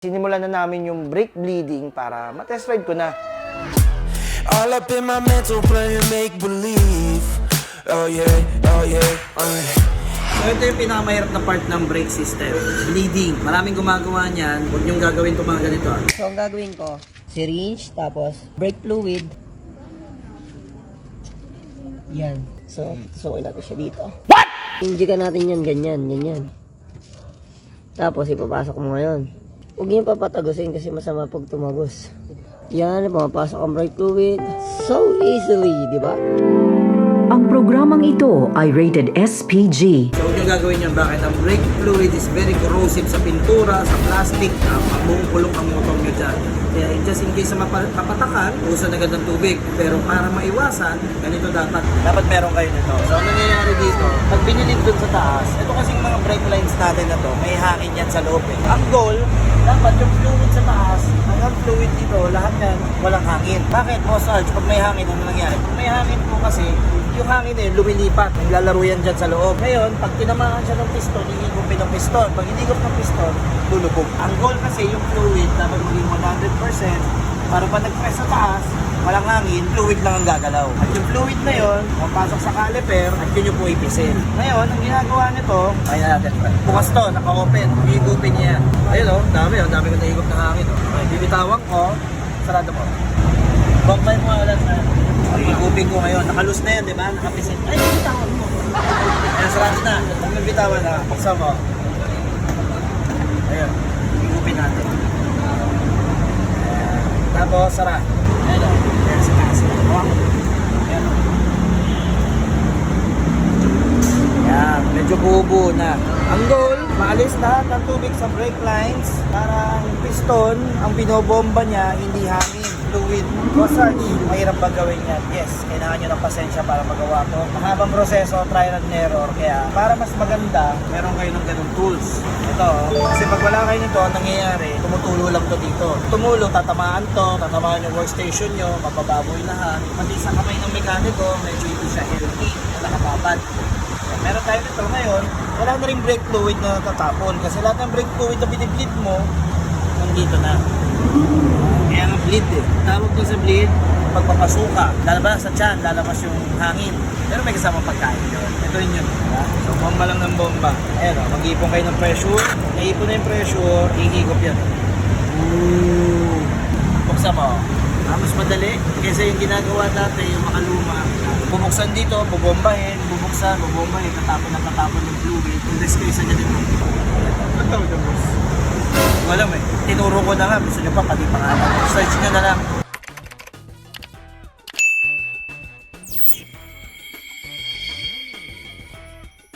Sinimulan na namin yung brake bleeding para matest ride ko na. All up in my mental playing make believe. Oh yeah, oh yeah, oh yeah. So ito yung pinakamahirap na part ng brake system, bleeding. Maraming gumagawa niyan, huwag niyong gagawin itong mga ganito. So ang gagawin ko, syringe, tapos brake fluid. Yan. So, susukin natin siya dito. What? Injikan natin yan, ganyan, ganyan. Tapos ipapasok mo ngayon. Huwag niyo papatagusin kasi masama pag tumagos. Yan, pumapasok ang brake fluid. So easily, di ba? Ang programang ito ay rated SPG. So huwag niyong gagawin yan, bakit? Ang brake fluid is very corrosive sa pintura, sa plastic, mabukulong ang motor niyo dyan. Kaya just in case na mapatakan, usan agad ng tubig. Pero para maiwasan, ganito dapat meron kayo nito. So ano nangyayari dito? Pag binilid dun sa taas, ito kasing mga brake lines natin na to, may hangin yan sa loob eh. Ang goal, dapat yung fluid sa taas, hanggang fluid dito, lahat yan, walang hangin. Bakit, Boss Arch? Pag may hangin, ano nangyayari? Pag may hangin po kasi, yung hangin eh, lumilipat, naglalaro yan dyan sa loob. Ngayon, pag tinamaan siya ng piston, hihigupin ng piston. Pag hinigop ng piston, lulubog. Ang goal kasi, yung fluid, dapat maging 100%, para pag nag-press sa taas, walang hangin, fluid lang ang gagalaw. At yung fluid na yon, papasok sa caliper, at yun yung po ipisil. Ngayon, ang ginagawa nito, kaya natin, bukas to, naka-open, hihigupin niya. Ayun o, dami ko nahigop na hangin. Okay, bibitawan ko, sarado mo. Backbay mo ulit na. Higupin ko ngayon, nakalus na yan, di ba? Nakapisil. Ay, bibitawan mo. Ayan, sarado na. Pag nabitawan na, buksan mo. Ayun, higupin natin. Tapos, sara. Ayan o. Ayan sa taas. Ayan o. Ayan, medyo bubo na. Ang goal, maalis lahat ng tubig sa brake lines para yung piston, ang binobomba niya, hindi hangin, fluid. Bossarch, mahirap ba gawin yan? Yes, kailangan nyo ng pasensya para magawa to. Mahabang proseso, trial and error. Kaya para mas maganda, meron kayo ng ganung tools. Ito, kasi pag wala kayo nito, ang nangyayari, tumutulo lang to dito. Tumulo, tatamaan yung workstation nyo, mapababoy lahat. Pati sa kamay ng mekaniko, medyo hindi siya healthy, nakababad. Meron tayo nito ngayon, wala na rin brake fluid na tatapon. Kasi lahat ng brake fluid na binibleed mo, nandito na. Kaya nga bleed eh. Tawag ko sa bleed, pagpapasuka, lalabas sa tiyan, lalabas yung hangin. Pero may kasamang pagkain yun. Ito yun yun. So, bomba lang ng bomba. Ayan o, mag-iipon kayo ng pressure. Naipon na yung pressure, hihigop yan. Ooh. Buksan mo. Mas madali kaysa yung ginagawa dati, yung makaluma. Bubuksan dito, bubombahin, bubombahin, tatapon ng fluid. Kung risk kayo sa ganito. Ano tawag yung boss? Wala eh. Tinuro ko na nga, gusto nyo pa, pati pangalan. Search nyo na lang.